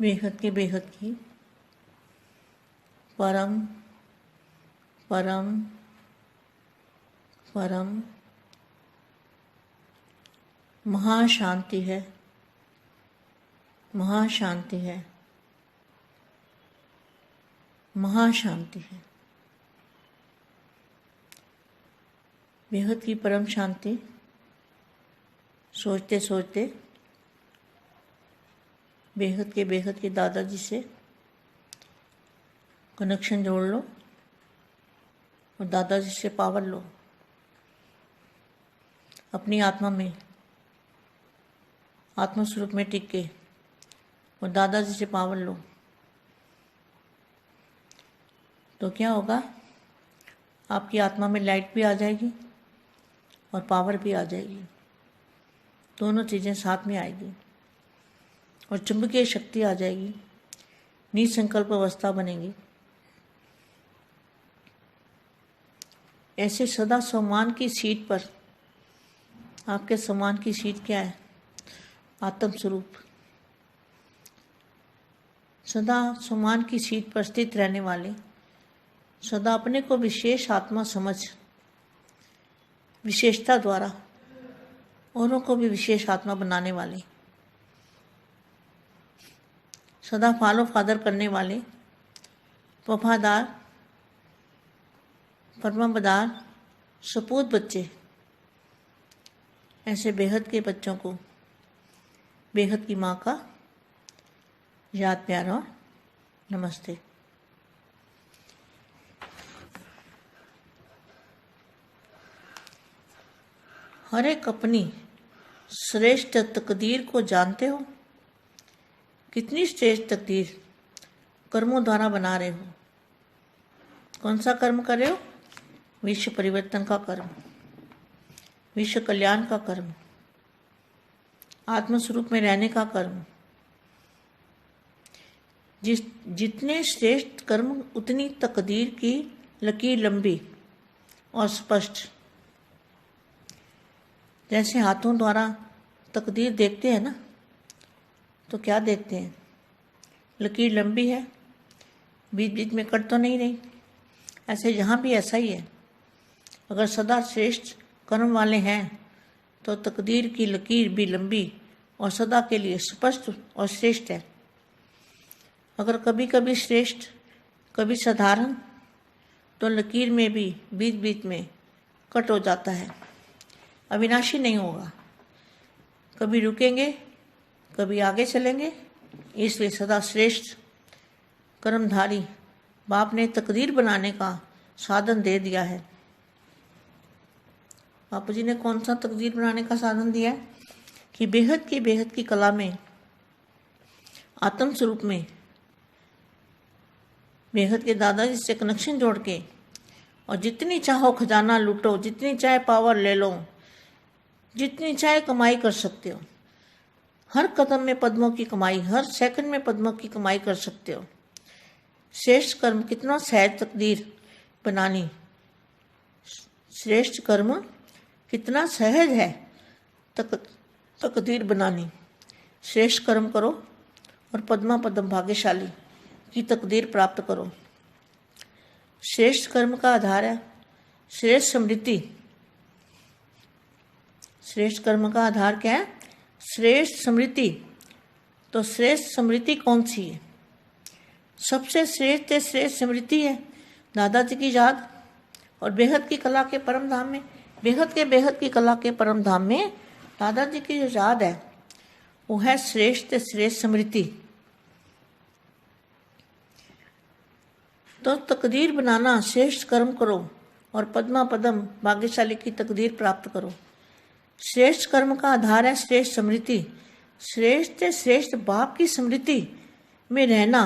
बेहद की परम परम परम महाशांति है, महाशांति है, महाशांति है। बेहद की परम शांति सोचते सोचते बेहद के दादाजी से कनेक्शन जोड़ लो और दादाजी से पावर लो। अपनी आत्मा में, आत्मा स्वरूप में टिक के और दादाजी से पावर लो तो क्या होगा? आपकी आत्मा में लाइट भी आ जाएगी और पावर भी आ जाएगी। दोनों चीज़ें साथ में आएगी और चुंबकीय शक्ति आ जाएगी। निसंकल्प अवस्था बनेगी। ऐसे सदा सम्मान की सीट पर, आपके सम्मान की सीट क्या है? आत्म स्वरूप। सदा सम्मान की सीट पर स्थित रहने वाले, सदा अपने को विशेष आत्मा समझ, विशेषता द्वारा औरों को भी विशेष आत्मा बनाने वाले, सदा फॉलो फादर करने वाले, वफादार, परमावदार, सपूत बच्चे, ऐसे बेहद के बच्चों को बेहद की माँ का याद प्यार और नमस्ते। हर एक अपनी श्रेष्ठ तकदीर को जानते हो? कितनी श्रेष्ठ तकदीर कर्मों द्वारा बना रहे हो? कौन सा कर्म कर रहे हो? विश्व परिवर्तन का कर्म, विश्व कल्याण का कर्म, आत्मस्वरूप में रहने का कर्म। जितने श्रेष्ठ कर्म उतनी तकदीर की लकीर लंबी और स्पष्ट। जैसे हाथों द्वारा तकदीर देखते हैं ना, तो क्या देखते हैं? लकीर लंबी है, बीच बीच में कट तो नहीं रही। ऐसे यहाँ भी ऐसा ही है। अगर सदा श्रेष्ठ कर्म वाले हैं तो तकदीर की लकीर भी लंबी और सदा के लिए स्पष्ट और श्रेष्ठ है। अगर कभी कभी श्रेष्ठ, कभी साधारण, तो लकीर में भी बीच बीच में कट हो जाता है। अविनाशी नहीं होगा। कभी रुकेंगे, कभी आगे चलेंगे। इसलिए सदा श्रेष्ठ कर्मधारी बाप ने तकदीर बनाने का साधन दे दिया है। बापू जी ने कौन सा तकदीर बनाने का साधन दिया है? कि बेहद की कला में, आत्म स्वरूप में बेहद के दादाजी से कनेक्शन जोड़ के और जितनी चाहो खजाना लूटो, जितनी चाहे पावर ले लो, जितनी चाहे कमाई कर सकते हो। हर कदम में पद्मों की कमाई, हर सेकंड में पद्मों की कमाई कर सकते हो। श्रेष्ठ कर्म कितना सहज तकदीर बनानी। श्रेष्ठ कर्म कितना सहज है तकदीर बनानी। श्रेष्ठ कर्म करो और पद्मा पद्म भाग्यशाली की तकदीर प्राप्त करो। श्रेष्ठ कर्म का आधार है श्रेष्ठ समृद्धि। श्रेष्ठ कर्म का आधार क्या है? श्रेष्ठ समृद्धि। तो श्रेष्ठ समृद्धि कौन सी है? सबसे श्रेष्ठ समृद्धि है दादाजी की याद। और बेहद की कला के परम धाम में, बेहद की कला के परम धाम में दादाजी की जो याद है वो है श्रेष्ठ समृद्धि। तो तकदीर बनाना, श्रेष्ठ कर्म करो और पद्मा पद्म भाग्यशाली की तकदीर प्राप्त करो। श्रेष्ठ कर्म का आधार है श्रेष्ठ समृद्धि। श्रेष्ठ बाप की समृद्धि में रहना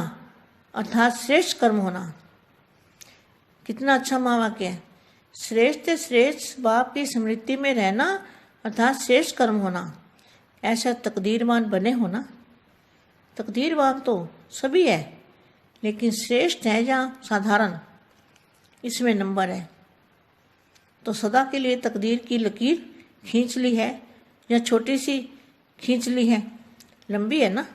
अर्थात श्रेष्ठ कर्म होना। कितना अच्छा महावाक्य है। श्रेष्ठ बाप की समृद्धि में रहना अर्थात श्रेष्ठ कर्म होना। ऐसा तकदीरवान बने हो ना। तकदीरवान तो सभी है, लेकिन श्रेष्ठ है या साधारण, इसमें नंबर है। तो सदा के लिए तकदीर की लकीर खींच ली है या छोटी सी खींच ली है? लंबी है ना।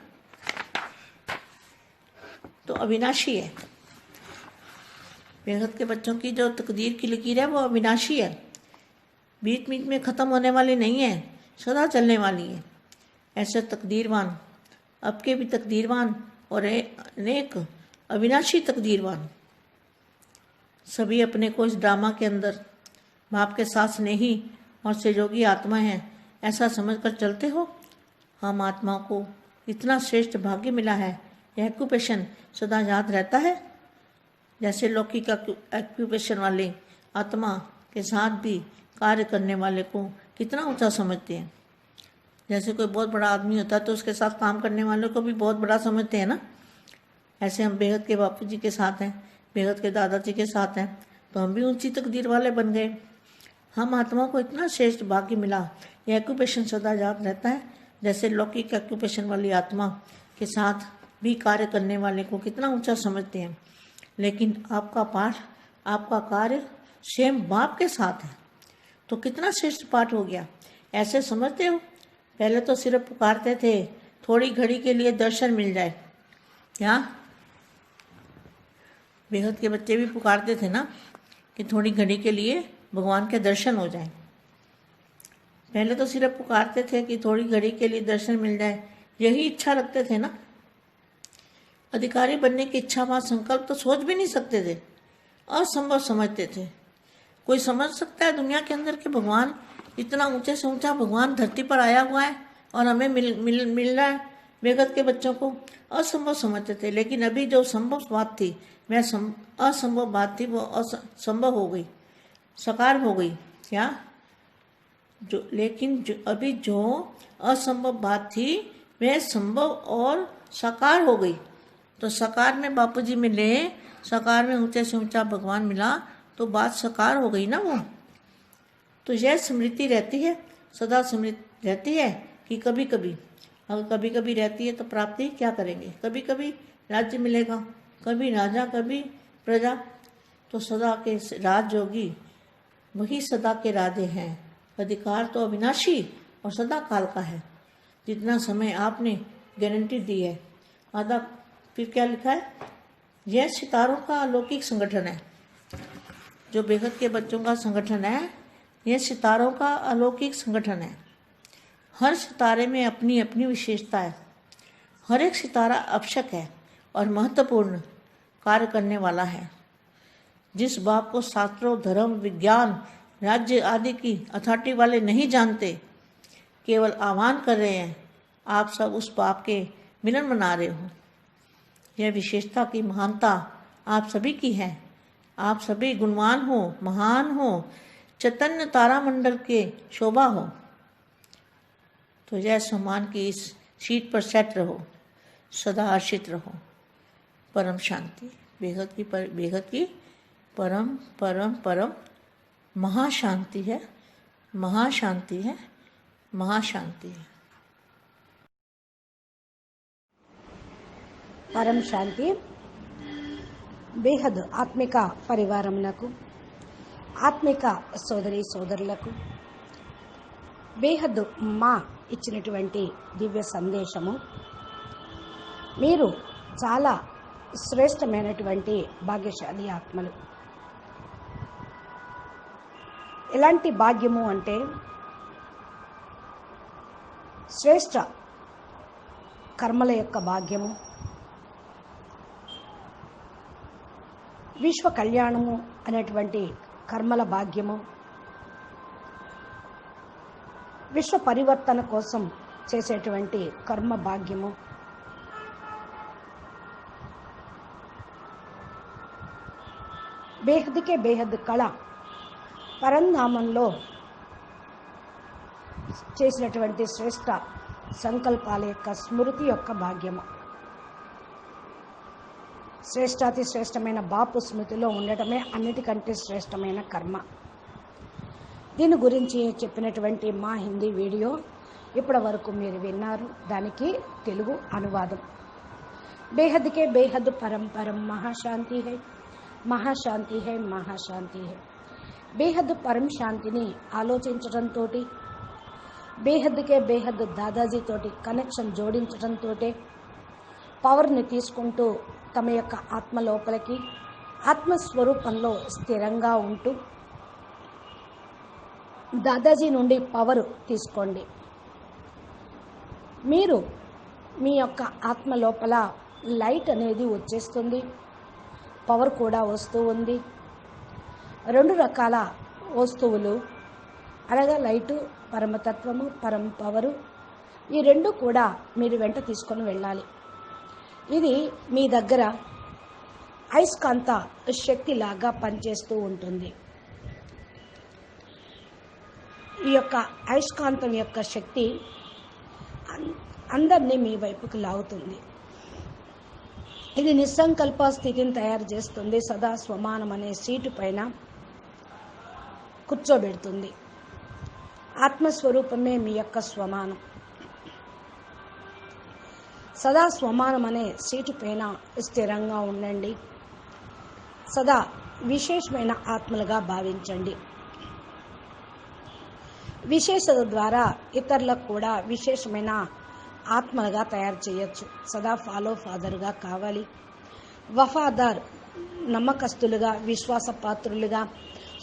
तो अविनाशी है। बेहद के बच्चों की जो तकदीर की लकीर है वो अविनाशी है, बीच बीच में ख़त्म होने वाली नहीं है, सदा चलने वाली है। ऐसे तकदीरवान, अब के भी तकदीरवान और अनेक अविनाशी तकदीरवान सभी अपने को इस ड्रामा के अंदर बाप के साथ स्नेही और सहयोगी आत्मा हैं ऐसा समझकर चलते हो। हम आत्माओं को इतना श्रेष्ठ भाग्य मिला है, यह एक्यूपेशन सदा याद रहता है। जैसे लौकिक एक्यूपेशन वाले आत्मा के साथ भी कार्य करने वाले को कितना ऊंचा समझते हैं। जैसे कोई बहुत बड़ा आदमी होता है तो उसके साथ काम करने वालों को भी बहुत बड़ा समझते हैं ना। ऐसे हम बेहद के बापू जी के साथ हैं, बेहद के दादाजी के साथ हैं, तो हम भी ऊंची तकदीर वाले बन गए। हम आत्मा को इतना श्रेष्ठ भाग्य मिला, यह एक्यूपेशन सदा याद रहता है। जैसे लौकिक एक्यूपेशन वाली आत्मा के साथ भी कार्य करने वाले को कितना ऊंचा समझते हैं, लेकिन आपका पाठ, आपका कार्य सेम बाप के साथ है तो कितना श्रेष्ठ पाठ हो गया। ऐसे समझते हो, पहले तो सिर्फ पुकारते थे थोड़ी घड़ी के लिए दर्शन मिल जाए। क्या बेहद के बच्चे भी पुकारते थे ना कि थोड़ी घड़ी के लिए भगवान के दर्शन हो जाए। पहले तो सिर्फ पुकारते थे कि थोड़ी घड़ी के लिए दर्शन मिल जाए, यही इच्छा रखते थे ना। अधिकारी बनने की इच्छा व संकल्प तो सोच भी नहीं सकते थे, असंभव समझते थे। कोई समझ सकता है दुनिया के अंदर कि भगवान इतना ऊंचे से ऊंचा भगवान धरती पर आया हुआ है और हमें मिल रहा है? बेगत के बच्चों को असंभव समझते थे, लेकिन अभी जो संभव बात थी, वह असंभव बात थी, वो असंभव हो गई, साकार हो गई। क्या लेकिन अभी जो असंभव बात थी वह संभव और साकार हो गई। तो साकार में बापूजी मिले, साकार में ऊंचे से ऊंचा भगवान मिला, तो बात साकार हो गई ना वो। तो यह स्मृति रहती है, सदा स्मृति रहती है कि कभी कभी, अगर कभी कभी रहती है तो प्राप्ति क्या करेंगे। कभी कभी राज्य मिलेगा, कभी राजा कभी प्रजा, तो सदा के राजयोगी वही सदा के राधे हैं। अधिकार तो अविनाशी और सदा काल का है। जितना समय आपने गारंटी दी है आधा, फिर क्या लिखा है, यह सितारों का अलौकिक संगठन है। जो बेहद के बच्चों का संगठन है, यह सितारों का अलौकिक संगठन है। हर सितारे में अपनी अपनी विशेषता है। हर एक सितारा आवश्यक है और महत्वपूर्ण कार्य करने वाला है। जिस बाप को शास्त्रों, धर्म, विज्ञान, राज्य आदि की अथॉरिटी वाले नहीं जानते, केवल आह्वान कर रहे हैं, आप सब उस बाप के मिलन मना रहे हो। यह विशेषता की महानता आप सभी की है। आप सभी गुणवान हो, महान हो, चैतन्य तारामंडल के शोभा हो। तो यह सम्मान की इस सीट पर सेट रहो, सदा हर्षित रहो। परम शांति, बेहद की परम परम परम महाशांति है, महाशांति है, महाशांति है। పరం శాంతి. బేహద్ ఆత్మిక పరివారమునకు, ఆత్మిక సోదరి సోదరులకు బేహద్ మా ఇచ్చినటువంటి దివ్య సందేశము, మీరు చాలా శ్రేష్టమైనటువంటి భాగ్యశాలి ఆత్మలు. ఎలాంటి భాగ్యము అంటే, శ్రేష్ట కర్మల యొక్క భాగ్యము, విశ్వ కళ్యాణము అనేటువంటి కర్మల భాగ్యము, విశ్వ పరివర్తన కోసం చేసేటువంటి కర్మ భాగ్యము, బేహద్కే బేహద్ కళ పరంధామంలో చేసినటువంటి శ్రేష్ట సంకల్పాల యొక్క స్మృతి యొక్క భాగ్యము. శ్రేష్టాతి శ్రేష్టమైన బాపు స్మృతిలో ఉండటమే అన్నిటికంటే శ్రేష్టమైన కర్మ. దీని గురించి చెప్పినటువంటి మా హిందీ వీడియో ఇప్పటి వరకు మీరు విన్నారు. దానికి తెలుగు అనువాదం. బేహద్కే బేహద్ పరం పరం మహాశాంతి హై, మహాశాంతి హై, మహాశాంతి హై. బేహద్ పరం శాంతిని ఆలోచించడంతో, బేహద్కే బేహద్ దాదాజీతోటి కనెక్షన్ జోడించడంతో, పవర్ని తీసుకుంటూ తమ యొక్క ఆత్మ లోపలికి ఆత్మస్వరూపంలో స్థిరంగా ఉంటూ దాదాజీ నుండి పవర్ తీసుకోండి. మీరు మీ యొక్క ఆత్మ లోపల లైట్ అనేది వచ్చేస్తుంది, పవర్ కూడా వస్తూ ఉంది. 2 రకాల వస్తువులు అనగా లైటు, పరమతత్వము, పరమ పవరు, ఈ 2 కూడా మీరు వెంట తీసుకొని వెళ్ళాలి. ఇది మీ దగ్గర అయస్కాంత శక్తిలాగా పనిచేస్తూ ఉంటుంది. ఈ యొక్క అయస్కాంతం యొక్క శక్తి అందరినీ మీ వైపుకు లాగుతుంది. ఇది నిస్సంకల్ప స్థితిని తయారు చేస్తుంది. సదా స్వమానం అనే సీటు పైన కూర్చోబెడుతుంది. ఆత్మస్వరూపమే మీ యొక్క స్వమానం. సదా స్వమానం అనే సీటు పైన స్థిరంగా ఉండండి. సదా విశేషమైన ఆత్మలుగా భావించండి. విశేషత ద్వారా ఇతరులకు కూడా విశేషమైన ఆత్మలుగా తయారు చేయొచ్చు. సదా ఫాదర్గా కావాలి. వఫాదార్, నమ్మకస్తులుగా, విశ్వాసపాత్రులుగా,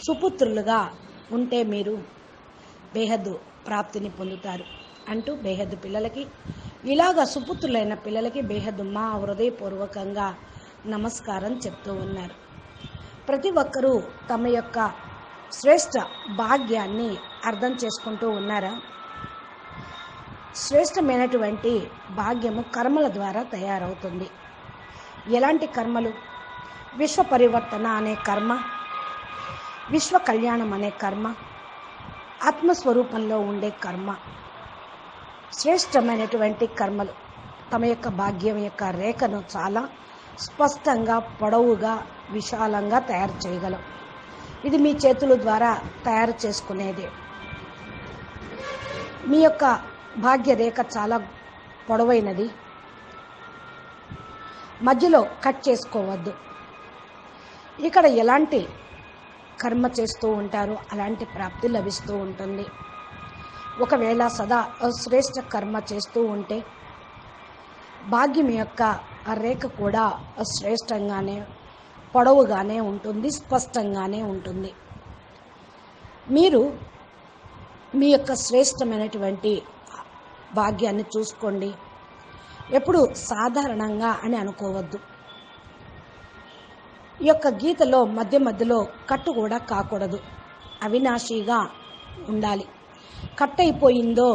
సుపుత్రులుగా ఉంటే మీరు బేహద్దు ప్రాప్తిని పొందుతారు అంటూ బేహద్దు పిల్లలకి, ఇలాగ సుపుత్రులైన పిల్లలకి బేహద్దు మా హృదయపూర్వకంగా నమస్కారం చెప్తూ ఉన్నారు. ప్రతి ఒక్కరూ తమ యొక్క శ్రేష్ఠ భాగ్యాన్ని అర్థం చేసుకుంటూ ఉన్నారా? శ్రేష్టమైనటువంటి భాగ్యము కర్మల ద్వారా తయారవుతుంది. ఎలాంటి కర్మలు? విశ్వ పరివర్తన అనే కర్మ, విశ్వ కళ్యాణం అనే కర్మ, ఆత్మస్వరూపంలో ఉండే కర్మ, శ్రేష్టమైనటువంటి కర్మలు తమ యొక్క భాగ్యం యొక్క రేఖను చాలా స్పష్టంగా, పొడవుగా, విశాలంగా తయారు చేయగలం. ఇది మీ చేతుల ద్వారా తయారు చేసుకునేదే. మీ యొక్క భాగ్య రేఖ చాలా పొడవైనది, మధ్యలో కట్ చేసుకోవద్దు. ఇక్కడ ఎలాంటి కర్మ చేస్తూ ఉంటారో అలాంటి ప్రాప్తి లభిస్తూ ఉంటుంది. ఒకవేళ సదా శ్రేష్ఠ కర్మ చేస్తూ ఉంటే భాగ్యం యొక్క రేఖ కూడా శ్రేష్టంగానే, పొడవుగానే ఉంటుంది, స్పష్టంగానే ఉంటుంది. మీరు మీ యొక్క శ్రేష్టమైనటువంటి భాగ్యాన్ని చూసుకోండి. ఎప్పుడు సాధారణంగా అని అనుకోవద్దు. ఈ యొక్క గీతలో మధ్యలో కట్టు కూడా కాకూడదు, అవినాశిగా ఉండాలి. కట్ అయిపోయిందో,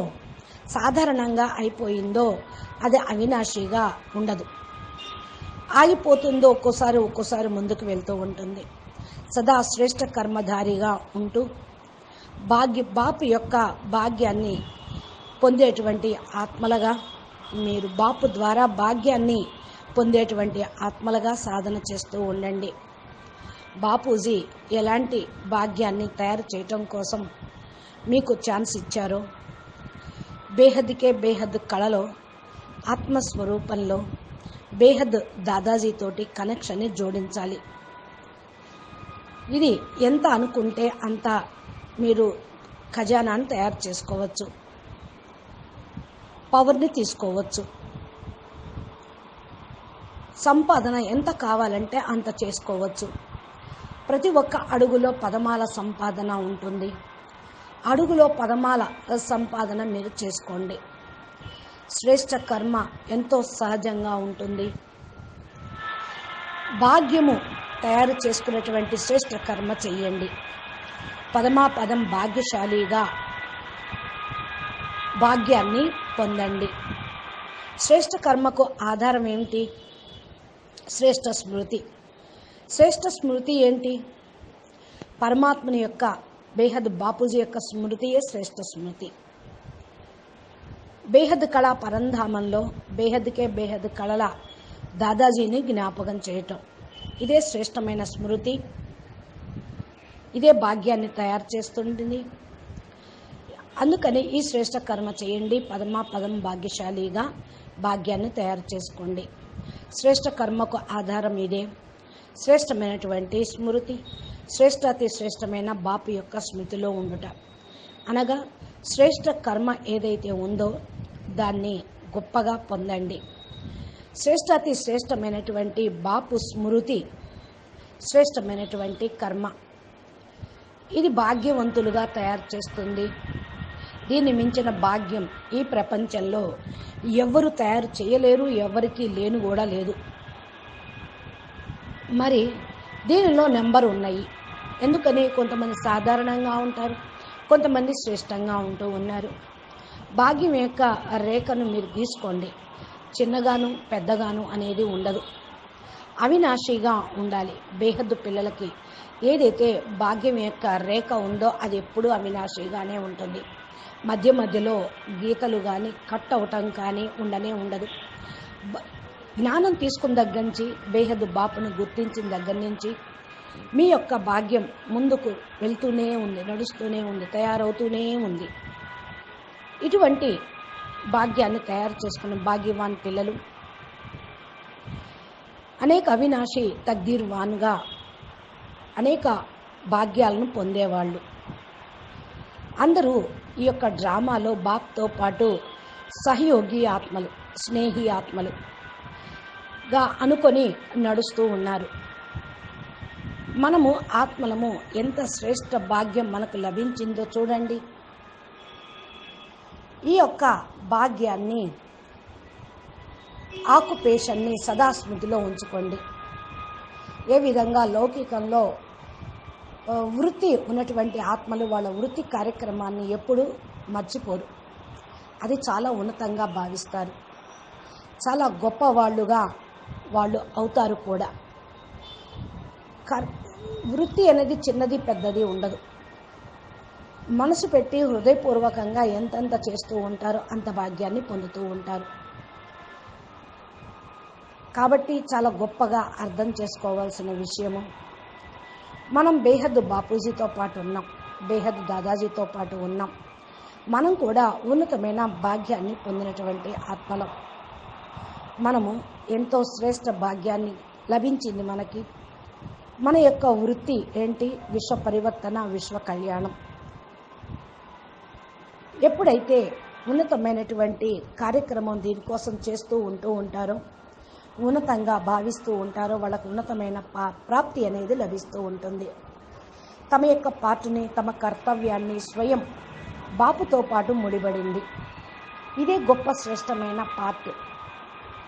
సాధారణంగా అయిపోయిందో అది అవినాశిగా ఉండదు. ఆగిపోతుందో ఒక్కోసారి ముందుకు వెళ్తూ ఉంటుంది. సదా శ్రేష్ఠ కర్మధారిగా ఉంటూ బాపు యొక్క భాగ్యాన్ని పొందేటువంటి ఆత్మలుగా, మీరు బాపు ద్వారా భాగ్యాన్ని పొందేటువంటి ఆత్మలుగా సాధన చేస్తూ ఉండండి. బాపూజీ ఎలాంటి భాగ్యాన్ని తయారు చేయటం కోసం మీకు ఛాన్స్ ఇచ్చారో, బేహద్కే బేహద్ కళలో, ఆత్మస్వరూపంలో బేహద్ దాదాజీతోటి కనెక్షన్ని జోడించాలి. ఇది ఎంత అనుకుంటే అంత మీరు ఖజానాన్ని తయారు చేసుకోవచ్చు, పవర్ని తీసుకోవచ్చు. సంపాదన ఎంత కావాలంటే అంత చేసుకోవచ్చు. ప్రతి ఒక్క అడుగులో పదమాల సంపాదన ఉంటుంది. అడుగులో పదమాల సంపాదన మీరు చేసుకోండి. శ్రేష్ఠ కర్మ ఎంతో సహజంగా ఉంటుంది. భాగ్యము తయారు చేసుకునేటువంటి శ్రేష్ఠ కర్మ చెయ్యండి. పదం భాగ్యశాలిగా భాగ్యాన్ని పొందండి. శ్రేష్ఠ కర్మకు ఆధారం ఏమిటి? శ్రేష్ఠ స్మృతి. శ్రేష్ఠ స్మృతి ఏంటి? పరమాత్మని యొక్క, బేహద్ బాపూజీ యొక్క స్మృతియే శ్రేష్ఠ స్మృతి. బేహద్ కళా పరంధామంలో బేహద్కే బేహద్ కళల దాదాజీని జ్ఞాపకం చేయటం, ఇదే శ్రేష్టమైన స్మృతి. ఇదే భాగ్యాన్ని తయారు చేస్తుంది. అందుకని ఈ శ్రేష్ఠ కర్మ చేయండి. పదం భాగ్యశాలిగా భాగ్యాన్ని తయారు చేసుకోండి. శ్రేష్ఠ కర్మకు ఆధారం ఇదే. శ్రేష్టమైనటువంటి స్మృతి, శ్రేష్టాతి శ్రేష్టమైన బాపు యొక్క స్మృతిలో ఉండుట, అనగా శ్రేష్ఠ కర్మ ఏదైతే ఉందో దాన్ని గొప్పగా పొందండి. శ్రేష్టాతి శ్రేష్టమైనటువంటి బాపు స్మృతి శ్రేష్టమైనటువంటి కర్మ. ఇది భాగ్యవంతులుగా తయారు చేస్తుంది. దీన్ని మించిన భాగ్యం ఈ ప్రపంచంలో ఎవ్వరు తయారు చేయలేరు, ఎవరికి లేను కూడా లేదు. మరి దీనిలో నెంబర్ ఉన్నాయి. ఎందుకని? కొంతమంది సాధారణంగా ఉంటారు, కొంతమంది శ్రేష్టంగా ఉంటూ ఉన్నారు. భాగ్యం యొక్క రేఖను మీరు తీసుకోండి. చిన్నగాను పెద్దగాను అనేది ఉండదు, అవినాశిగా ఉండాలి. బేహద్దు పిల్లలకి ఏదైతే భాగ్యం యొక్క రేఖ ఉందో అది ఎప్పుడూ అవినాశిగానే ఉంటుంది. మధ్య మధ్యలో గీతలు కానీ కట్ అవటం కానీ ఉండనే ఉండదు. జ్ఞానం తీసుకున్న దగ్గర నుంచి, బేహద్దు బాపును గుర్తించిన దగ్గర నుంచి మీ యొక్క భాగ్యం ముందుకు వెళ్తూనే ఉంది, నడుస్తూనే ఉంది, తయారవుతూనే ఉంది. ఇటువంటి భాగ్యాన్ని తయారు చేసుకున్న భాగ్యవాన్ పిల్లలు అనేక అవినాశి తక్దీర్వాన్గా అనేక భాగ్యాలను పొందేవాళ్ళు. అందరూ ఈ యొక్క డ్రామాలో బాప్తో పాటు సహయోగి ఆత్మలు, స్నేహి ఆత్మలుగా అనుకొని నడుస్తూ ఉన్నారు. మనము ఆత్మలము ఎంత శ్రేష్ఠ భాగ్యం మనకు లభించిందో చూడండి. ఈ యొక్క భాగ్యాన్ని, ఆక్యుపేషన్ని సదా స్మృతిలో ఉంచుకోండి. ఏ విధంగా లౌకికంలో వృత్తి ఉన్నటువంటి ఆత్మలు వాళ్ళ వృత్తి కార్యక్రమాన్ని ఎప్పుడూ మర్చిపోరు. అది చాలా ఉన్నతంగా భావిస్తారు, చాలా గొప్ప వాళ్ళుగా వాళ్ళు అవుతారు కూడా. వృత్తి అనేది చిన్నది పెద్దది ఉండదు. మనసు పెట్టి హృదయపూర్వకంగా ఎంతెంత చేస్తూ ఉంటారో అంత భాగ్యాన్ని పొందుతూ ఉంటారు. కాబట్టి చాలా గొప్పగా అర్థం చేసుకోవాల్సిన విషయము, మనం బేహద్దు బాపూజీతో పాటు ఉన్నాం, బేహద్దు దాదాజీతో పాటు ఉన్నాం. మనం కూడా ఉన్నతమైన భాగ్యాన్ని పొందినటువంటి ఆత్మలం. మనము ఎంతో శ్రేష్ఠ భాగ్యాన్ని లభించింది మనకి. మన యొక్క వృత్తి ఏంటి? విశ్వ పరివర్తన, విశ్వ కళ్యాణం. ఎప్పుడైతే ఉన్నతమైనటువంటి కార్యక్రమం దీనికోసం చేస్తూ ఉంటారో, ఉన్నతంగా భావిస్తూ ఉంటారో, వాళ్ళకు ఉన్నతమైన ప్రాప్తి అనేది లభిస్తూ ఉంటుంది. తమ యొక్క పాటుని, తమ కర్తవ్యాన్ని స్వయం బాపుతో పాటు ముడిపడింది. ఇదే గొప్ప శ్రేష్టమైన పార్ట్.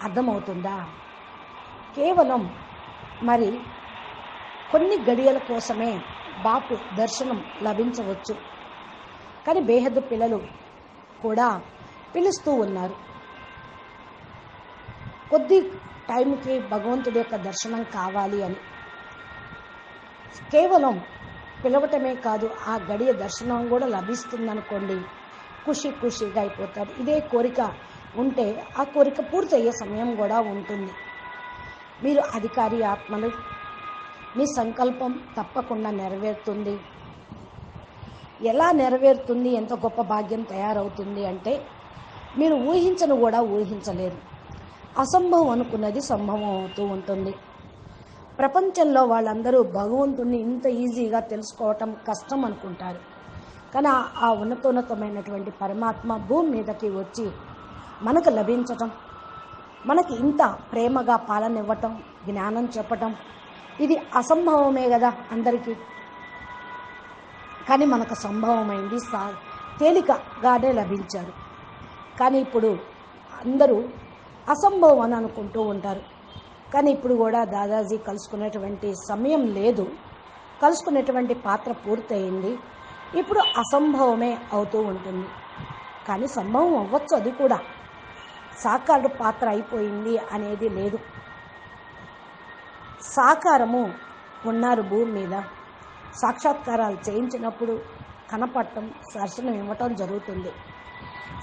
అర్థమవుతుందా? కేవలం మరి కొన్ని గడియల కోసమే బాపు దర్శనం లభించవచ్చు, కానీ బేహద్దు పిల్లలు కూడా పిలుస్తూ ఉన్నారు. కొద్ది టైంకి భగవంతుడి యొక్క దర్శనం కావాలి అని. కేవలం పిలవటమే కాదు, ఆ గడియ దర్శనం కూడా లభిస్తుందనుకోండి, ఖుషీగా అయిపోతారు. ఇదే కోరిక ఉంటే ఆ కోరిక పూర్తయ్యే సమయం కూడా ఉంటుంది. మీరు అధికారి ఆత్మలు, మీ సంకల్పం తప్పకుండా నెరవేరుతుంది. ఎలా నెరవేరుతుంది? ఎంత గొప్ప భాగ్యం తయారవుతుంది అంటే మీరు ఊహించను కూడా ఊహించలేరు. అసంభవం అనుకున్నది సంభవం అవుతూ ఉంటుంది. ప్రపంచంలో వాళ్ళందరూ భగవంతుణ్ణి ఇంత ఈజీగా తెలుసుకోవటం కష్టం అనుకుంటారు. కానీ ఆ ఉన్నతమైనటువంటి పరమాత్మ భూమి మీదకి వచ్చి మనకు లభించటం, మనకి ఇంత ప్రేమగా పాలన ఇవ్వటం, జ్ఞానం చెప్పటం, ఇది అసంభవమే కదా అందరికీ. కానీ మనకు సంభవమైంది, తేలికగానే లభించారు. కానీ ఇప్పుడు అందరూ అసంభవం అని అనుకుంటూ ఉంటారు. కానీ ఇప్పుడు కూడా దాదాజీ కలుసుకునేటువంటి సమయం లేదు, కలుసుకునేటువంటి పాత్ర పూర్తయింది. ఇప్పుడు అసంభవమే అవుతూ ఉంటుంది. కానీ సంభవం అవ్వచ్చు, అది కూడా. సాకార పాత్ర అయిపోయింది అనేది లేదు. సాకారము ఉన్నారు భూమి మీద, సాక్షాత్కారాలు చేయించినప్పుడు కనపడటం, దర్శనం ఇవ్వటం జరుగుతుంది.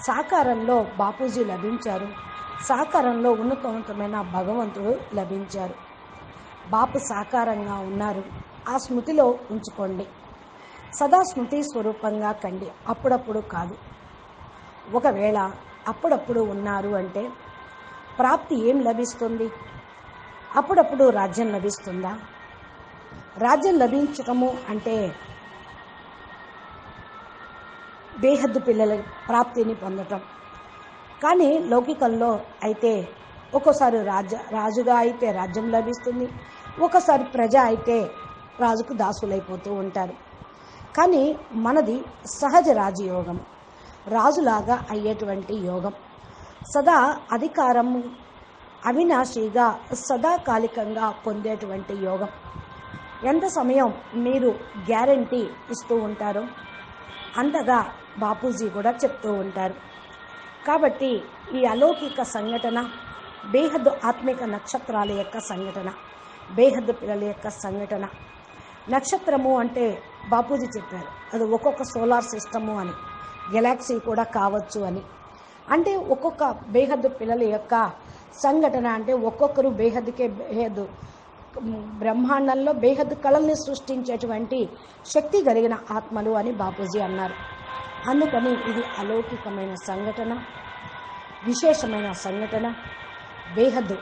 సాకారంలో బాపూజీ లభించారు, సాకారంలో ఉన్నతమైన భగవంతుడు లభించారు. బాపు సాకారంగా ఉన్నారు, ఆ స్మృతిలో ఉంచుకోండి. సదా స్మృతి స్వరూపంగా కండి, అప్పుడప్పుడు కాదు. ఒకవేళ అప్పుడప్పుడు ఉన్నారు అంటే ప్రాప్తి ఏం లభిస్తుంది? అప్పుడప్పుడు రాజ్యం లభిస్తుందా? రాజ్యం లభించటము అంటే బేహద్దు పిల్లల ప్రాప్తిని పొందటం. కానీ లౌకికంలో అయితే ఒక్కోసారి రాజుగా అయితే రాజ్యం లభిస్తుంది, ఒక్కోసారి ప్రజ అయితే రాజుకు దాసులైపోతూ ఉంటారు. కానీ మనది సహజ రాజయోగం, రాజులాగా అయ్యేటువంటి యోగం. సదా అధికారం అవినాశిగా సదాకాలికంగా పొందేటువంటి యోగం. ఎంత సమయం మీరు గ్యారంటీ ఇస్తూ ఉంటారో అంతగా బాపూజీ కూడా చెప్తూ ఉంటారు. కాబట్టి ఈ అలౌకిక సంఘటన, బేహద్దు ఆత్మిక నక్షత్రాల యొక్క సంఘటన, బేహద్దు పిల్లల యొక్క సంఘటన. నక్షత్రము అంటే బాపూజీ చెప్పారు అది ఒక్కొక్క సోలార్ సిస్టము అని, గెలాక్సీ కూడా కావచ్చు అని. అంటే ఒక్కొక్క బేహద్దు పిల్లల యొక్క సంఘటన అంటే ఒక్కొక్కరు బేహద్దుకే బేహద్దు బ్రహ్మాండంలో బేహద్దు కళల్ని సృష్టించేటువంటి శక్తి కలిగిన ఆత్మలు అని బాపూజీ అన్నారు. అందుకని ఇది అలౌకికమైన సంఘటన, విశేషమైన సంఘటన, బేహద్దు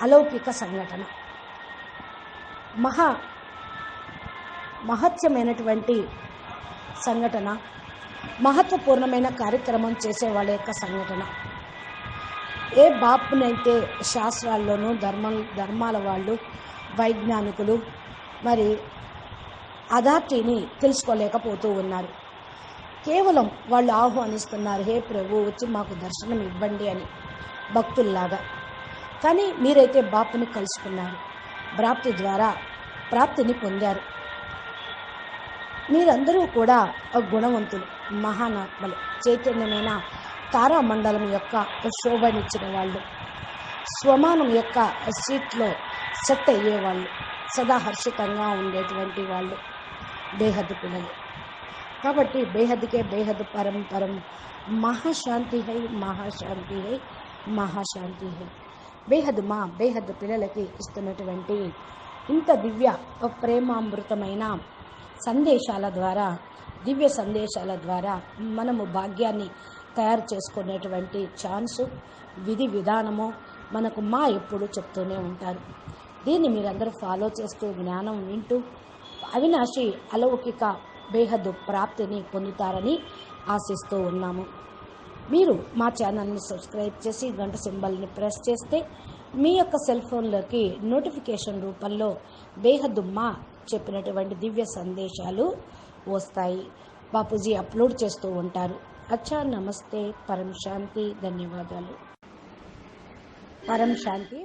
అలౌకిక సంఘటన, మహత్యమైనటువంటి సంఘటన, మహత్వపూర్ణమైన కార్యక్రమం చేసే వాళ్ళ యొక్క సంఘటన. ఏ బాపునైతే శాస్త్రాల్లోనూ ధర్మాల వాళ్ళు, వైజ్ఞానికులు మరి అథారిటీని తెలుసుకోలేకపోతూ ఉన్నారు. కేవలం వాళ్ళు ఆహ్వానిస్తున్నారు, హే ప్రభు వచ్చి మాకు దర్శనం ఇవ్వండి అని భక్తుల్లాగా. కానీ మీరైతే బాపుని కలుసుకున్నారు, ప్రాప్తి ద్వారా ప్రాప్తిని పొందారు. మీరందరూ కూడా గుణవంతులు, మహానాత్మలు, చైతన్యమైన తారామండలం యొక్క శోభనిచ్చిన వాళ్ళు, స్వమానం యొక్క సీట్లో సెట్ అయ్యేవాళ్ళు, సదా హర్షితంగా ఉండేటువంటి వాళ్ళు బేహద్దు పిల్లలు. కాబట్టి బేహద్దుకే బేహద్దు పరం పరం మహాశాంతి హై, మహాశాంతి హై, మహాశాంతి హై. బేహద్దు పిల్లలకి ఇస్తున్నటువంటి ఇంత దివ్య ప్రేమామృతమైన సందేశాల ద్వారా, దివ్య సందేశాల ద్వారా మనము భాగ్యాన్ని తయారు చేసుకునేటువంటి ఛాన్సు, విధి విధానము మనకు ఎప్పుడు చెప్తూనే ఉంటారు. దీన్ని మీరందరూ ఫాలో చేస్తూ, జ్ఞానం వింటూ అవినాశి అలౌకిక బేహద్దు ప్రాప్తిని పొందుతారని ఆశిస్తూ ఉన్నాము. మీరు మా ఛానల్ని సబ్స్క్రైబ్ చేసి గంట సింబల్ని ప్రెస్ చేస్తే మీ యొక్క సెల్ ఫోన్లోకి నోటిఫికేషన్ రూపంలో బేహద్దు చెప్పినటువంటి దివ్య సందేశాలు వస్తాయి. బాపూజీ అప్లోడ్ చేస్తూ ఉంటారు. అచ్చా, నమస్తే, పరం శాంతి, ధన్యవాదాలు. పరం శాంతి.